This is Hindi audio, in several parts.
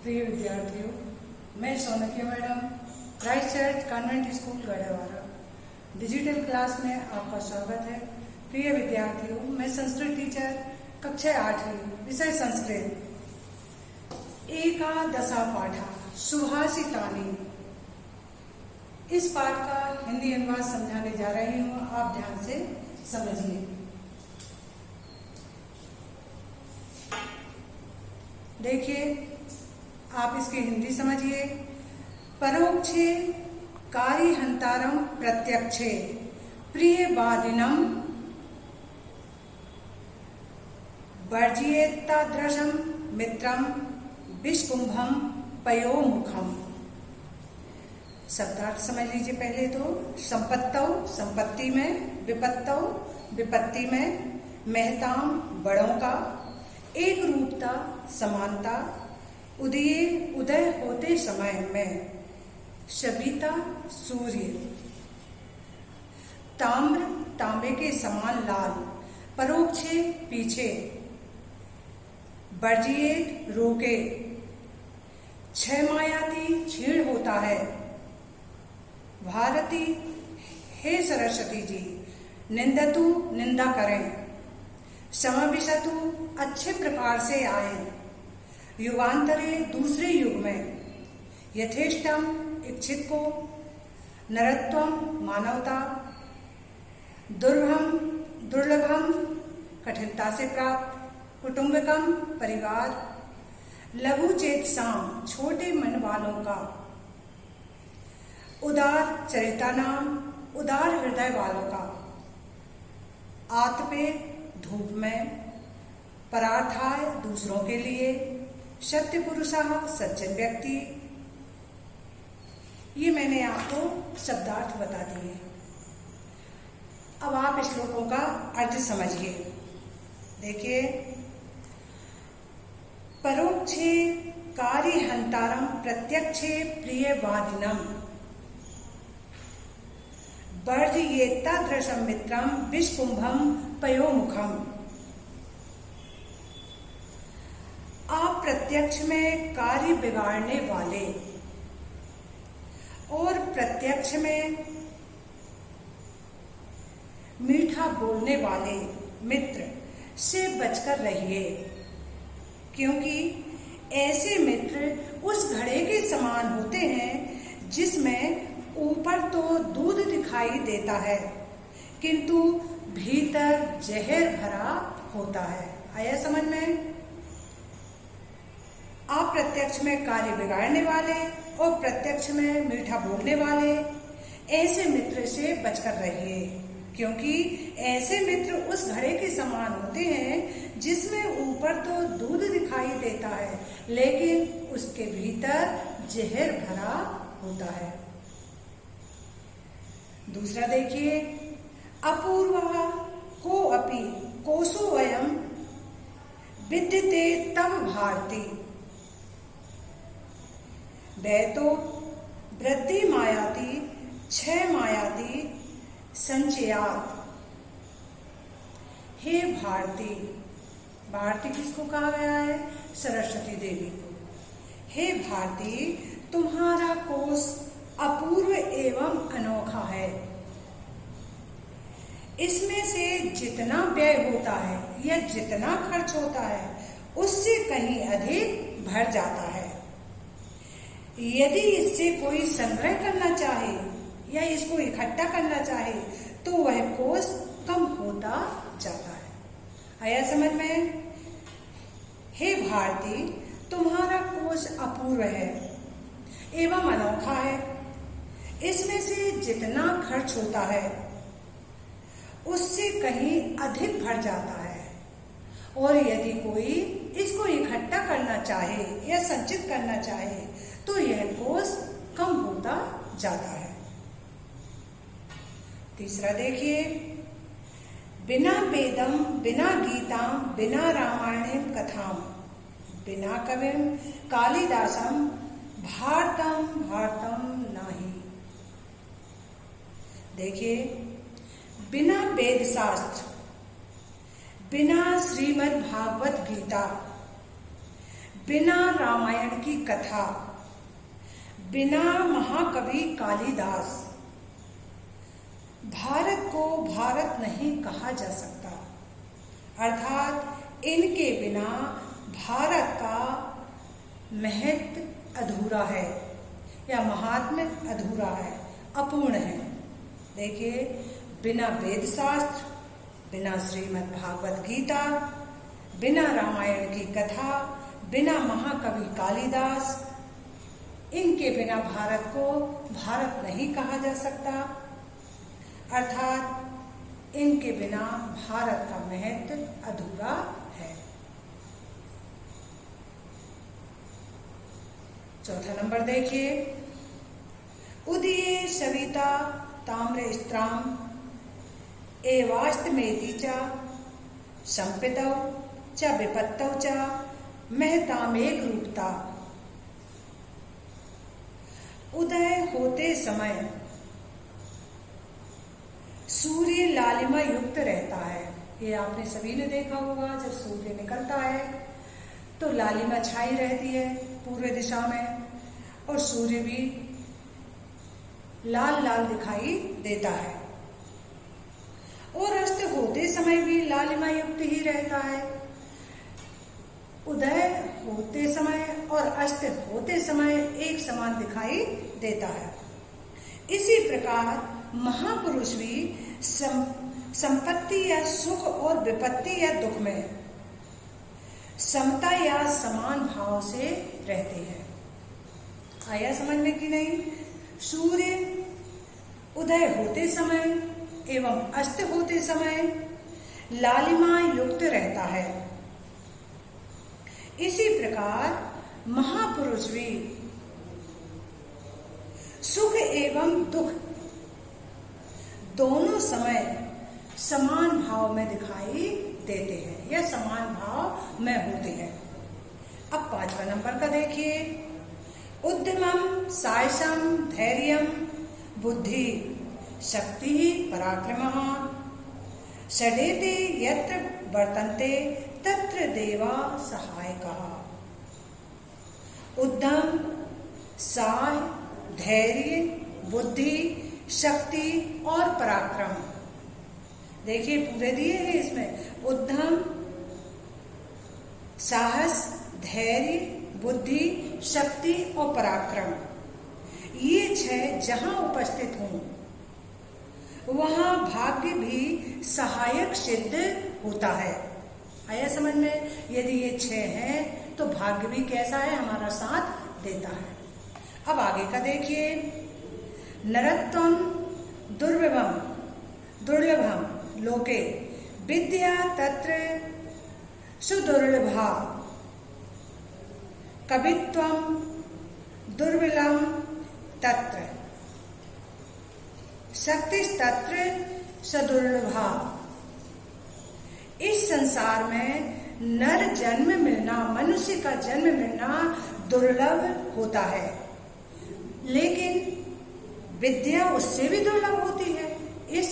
प्रिय विद्यार्थियों, मैं Sonkiya madam Christ Church convent school Gadarwara digital class में आपका स्वागत है। प्रिय विद्यार्थियों, मैं संस्कृत टीचर कक्षा 8वीं विषय संस्कृत एकादशा पाठा सुभाषितानि। इस पाठ का हिंदी अनुवाद समझाने जा रही हूँ, आप ध्यान से समझिए। देखिए, आप इसकी हिंदी समझिए। परोक्षे कार्यहंतारम प्रत्यक्षे प्रियवादिनम वर्जयेत्तादृशं मित्रं विष्कुंभम पयोमुखम। शब्दार्थ समझ लीजिए। पहले तो संपत्तौ संपत्ति में, विपत्तौ विपत्ति में, महताम बड़ों का, एक रूपता समानता, उदये उदय होते समय में, शबीता सूर्य, ताम्र तांबे के समान लाल, परोक्षे पीछे, वर्जिएट रोके, क्षयमायाति क्षीण होता है, भारती हे सरस्वती जी, निंदतु निंदा करें, समाविशतु अच्छे प्रकार से आए, युगांतरे दूसरे युग में, यथेष्टम इच्छित को, नरत्वम मानवता, दुर्लभम कठिनता से प्राप्त, कुटुंबकम परिवार, लघु चेतसाम छोटे मन वालों का, उदार चरिता नाम उदार हृदय वालों का, आतपे धूप में, परार्थाय दूसरों के लिए, सत्य पुरुषः सज्जन व्यक्ति। ये मैंने आपको शब्दार्थ बता दिए। अब आप श्लोकों का अर्थ समझिए। देखिए, परोक्षे कार्यहंतारम प्रत्यक्षे प्रियवादिनम वर्जयेत्तादृशं मित्रं विष्कुंभम पयोमुखम। अप्रत्यक्ष में कार्य बिगाड़ने वाले और प्रत्यक्ष में मीठा बोलने वाले मित्र से बचकर रहिए, क्योंकि ऐसे मित्र उस घड़े के समान होते हैं जिसमें ऊपर तो दूध दिखाई देता है किंतु भीतर जहर भरा होता है। आया समझ में? अप्रत्यक्ष में कार्य बिगाड़ने वाले और प्रत्यक्ष में मीठा बोलने वाले, ऐसे मित्र से बचकर रहिए, क्योंकि ऐसे मित्र उस घड़े के समान होते हैं जिसमें ऊपर तो दूध दिखाई देता है लेकिन उसके भीतर जहर भरा होता है। दूसरा देखिए, अपूर्वः को अपि कोसो वयम विद्यते तव भारती। वह तो वृद्धि मायाति क्षय मायाति संचयात। हे भारती, भारती किसको कहा गया है? सरस्वती देवी को। हे भारती, तुम्हारा कोष अपूर्व एवं अनोखा है। इसमें से जितना व्यय होता है या जितना खर्च होता है उससे कहीं अधिक भर जाता है। यदि इससे कोई संग्रह करना चाहे या इसको इकट्ठा करना चाहे तो वह कोष कम होता जाता है। आया समझ में? हे भारती, तुम्हारा कोष अपूर्व है एवं अनोखा है। इसमें से जितना खर्च होता है उससे कहीं अधिक भर जाता है, और यदि कोई इसको इकट्ठा करना चाहे या संचित करना चाहे तो यह कोष कम होता जाता है। तीसरा देखिए, बिना वेदम बिना गीताम बिना रामायणम कथाम बिना कविम कालिदासम भारतम भारतम नाही। देखिए, बिना वेद शास्त्र, बिना श्रीमद् भागवत गीता, बिना रामायण की कथा, बिना महाकवि कालिदास भारत को भारत नहीं कहा जा सकता। अर्थात इनके बिना भारत का महत्व अधूरा है या महात्म्य अधूरा है, अपूर्ण है। देखिए, बिना वेद शास्त्र, बिना श्रीमद् भागवत गीता, बिना रामायण की कथा, बिना महाकवि कालिदास, इनके बिना भारत को भारत नहीं कहा जा सकता। अर्थात इनके बिना भारत का महत्व अधूरा है। चौथा नंबर देखिए, उदये सविता ताम्र स्त्राम एवास्तमेति च संपितौ च विपत्तौ च महतामेक रूपता। उदय होते समय सूर्य लालिमा युक्त रहता है। ये आपने सभी ने देखा होगा, जब सूर्य निकलता है तो लालिमा छाई रहती है पूर्व दिशा में, और सूर्य भी लाल लाल दिखाई देता है। और अस्त होते समय भी लालिमा युक्त ही रहता है। उदय होते समय और अस्त होते समय एक समान दिखाई देता है। इसी प्रकार महापुरुष भी संपत्ति या सुख और विपत्ति या दुख में समता या समान भाव से रहते हैं। आया समझ में कि नहीं? सूर्य उदय होते समय एवं अस्त होते समय लालिमा युक्त रहता है। इसी प्रकार महापुरुष भी सुख एवं दुख दोनों समय समान भाव में दिखाई देते हैं या समान भाव में होते हैं। अब पांचवा नंबर का देखिए, उद्यमम साहसम धैर्यम बुद्धि शक्ति पराक्रमः षडेते यत्र वर्तन्ते तत्र देवा सहायकः। उद्यम, साह, धैर्य, बुद्धि, शक्ति और पराक्रम। देखिए पूरे दिए हैं इसमें, उद्यम, साहस, धैर्य, बुद्धि, शक्ति और पराक्रम। ये 6 जहां उपस्थित हों वहां भाग्य भी सहायक सिद्ध होता है। आया समझ में? यदि ये 6 हैं तो भाग्य भी कैसा है? हमारा साथ देता है। अब आगे का देखिए, नरत्वम दुर्लभम लोके विद्या तत्र सुदुर्लभा कवित्वम दुर्बलम तत्र शक्तिस्तत्र सदुर्लभा। इस संसार में नर जन्म मिलना, मनुष्य का जन्म मिलना दुर्लभ होता है, लेकिन विद्या उससे भी दुर्लभ होती है। इस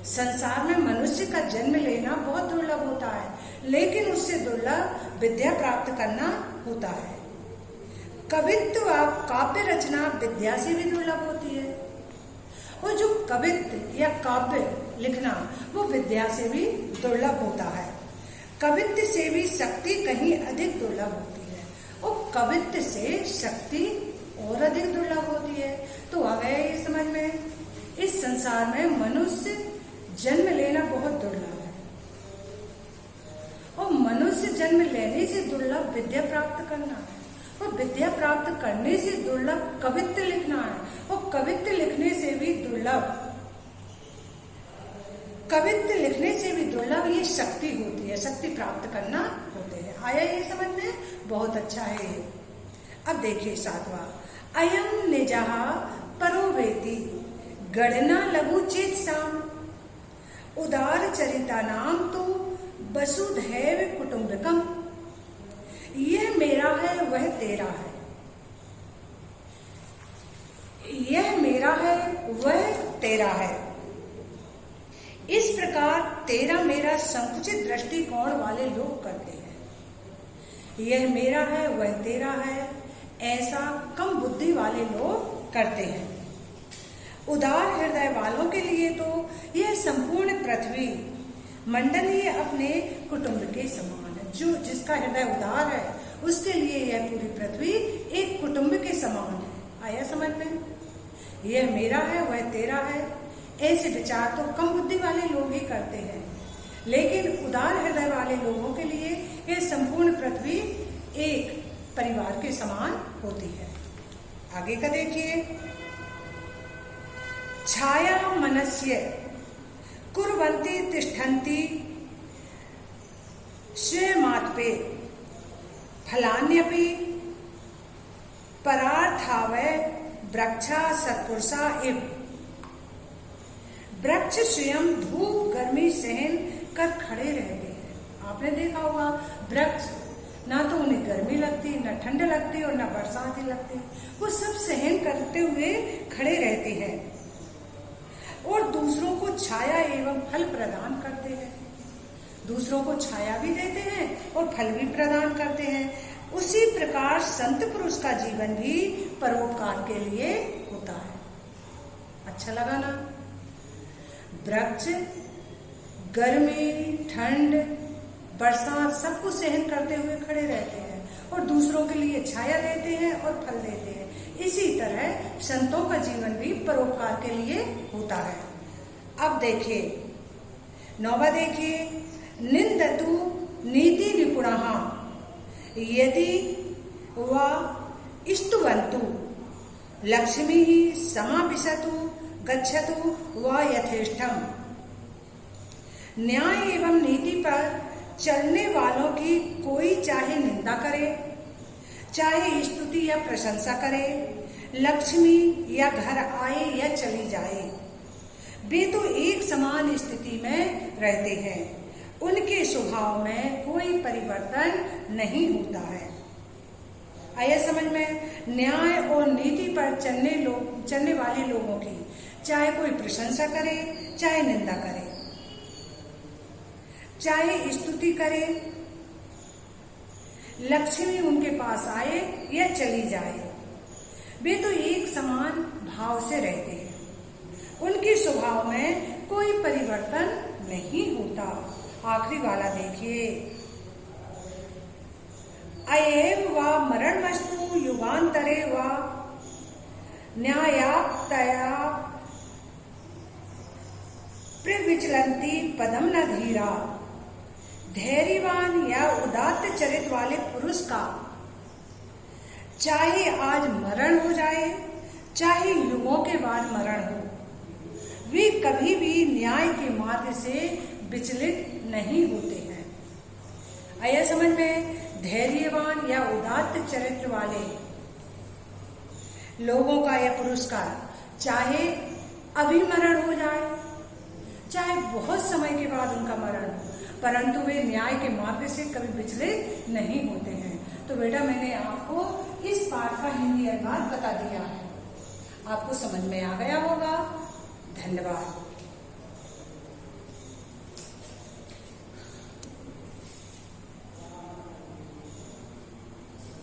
संसार में मनुष्य का जन्म लेना बहुत दुर्लभ होता है, लेकिन उससे दुर्लभ विद्या प्राप्त करना होता है। कवित्व, काव्य रचना विद्या से भी दुर्लभ होती है, और जो कवित्व या काव्य लिखना वो विद्या से भी दुर्लभ होता है। कवित्व से भी शक्ति कहीं अधिक दुर्लभ होती है, और कवित्व से शक्ति और अधिक दुर्लभ होती है। तो आ गया ये समझ में, इस संसार में मनुष्य जन्म लेना बहुत दुर्लभ है, और मनुष्य जन्म लेने से दुर्लभ विद्या प्राप्त करना है, और विद्या प्राप्त करने से दुर्लभ कवित्व लिखना है, और कवित्व लिखने से भी दुर्लभ ये शक्ति होती है, शक्ति प्राप्त करना होते हैं। आया ये समझ में? बहुत अच्छा है ये। अब देखिए 7वां, अयम निजः परो वेति गणना लघु चेत साम उदार चरिता नाम तो वसुधैव कुटुंबकम। यह मेरा है वह तेरा है, यह मेरा है वह तेरा है। इस प्रकार तेरा मेरा संकुचित दृष्टिकोण वाले लोग करते हैं। यह मेरा है वह तेरा है, ऐसा कम बुद्धि वाले लोग करते हैं। उदार हृदय वालों के लिए तो यह संपूर्ण पृथ्वी मंडलीय अपने कुटुंब के समान है। जो जिसका हृदय उदार है उसके लिए यह पूरी पृथ्वी एक कुटुंब के समान है। आया समझ में? यह मेरा है वह तेरा है, ऐसे विचार तो कम बुद्धि वाले लोग ही करते हैं, लेकिन उदार हृदय वाले लोगों के लिए यह संपूर्ण पृथ्वी एक परिवार के समान होती है। आगे का देखिए, छाया मनस्य कुर्वन्ति तिष्ठन्ति स्वयमात्पे फलान्यपि परार्थावय वृक्षा सत्पुरुषा इव। वृक्ष स्वयं धूप गर्मी सहन कर खड़े रहते हैं। आपने देखा होगा वृक्ष ना तो उन्हें गर्मी लगती, ना ठंड लगती और ना बरसात ही लगती, वो सब सहन करते हुए खड़े रहते हैं और दूसरों को छाया एवं फल प्रदान करते हैं। दूसरों को छाया भी देते हैं और फल भी प्रदान करते हैं। उसी प्रकार संत पुरुष का जीवन भी परोपकार के लिए होता है। अच्छा लगा ना? वृक्ष गर्मी, ठंड, बरसात सबको सहन करते हुए खड़े रहते हैं और दूसरों के लिए छाया देते हैं और फल देते हैं। इसी तरह संतों का जीवन भी परोपकार के लिए होता है। अब देखिए 9वां देखिए, निंदतु नीति निपुणः यदि वा स्तुवन्तु लक्ष्मी समाविशतु गच्छतु वा यथेष्टम। न्याय एवं नीति पर चलने वालों की कोई चाहे निंदा करे, चाहे स्तुति या प्रशंसा करे, लक्ष्मी या घर आए या चली जाए, वे तो एक समान स्थिति में रहते हैं। उनके स्वभाव में कोई परिवर्तन नहीं होता है। आया समझ में? न्याय और नीति पर चलने वाले लोगों की चाहे कोई प्रशंसा करे, चाहे निंदा करे, चाहे स्तुति करे, लक्ष्मी उनके पास आए या चली जाए, वे तो एक समान भाव से रहते हैं। उनके स्वभाव में कोई परिवर्तन नहीं होता। आखिरी वाला देखिए, अयेव वा मरणमस्तु युगांतरे वा न्यायाप्तया प्रविचलन्ति पदम न धीरा। धैर्यवान या उदात्त चरित वाले पुरुष का चाहे आज मरण हो जाए, चाहे युगों के बाद मरण हो, वे कभी भी न्याय के मार्ग से विचलित नहीं होते हैं। आया समझ में? धैर्यवान या उदात्त चरित्र वाले लोगों का या पुरुष का चाहे अभी मरण हो जाए, चाहे बहुत समय के बाद उनका मरण हो, परंतु वे न्याय के मार्ग से कभी विचलित नहीं होते हैं। तो बेटा मैंने आपको इस पाठ का हिंदी अनुवाद बता दिया है, आपको समझ में आ गया होगा। धन्यवाद।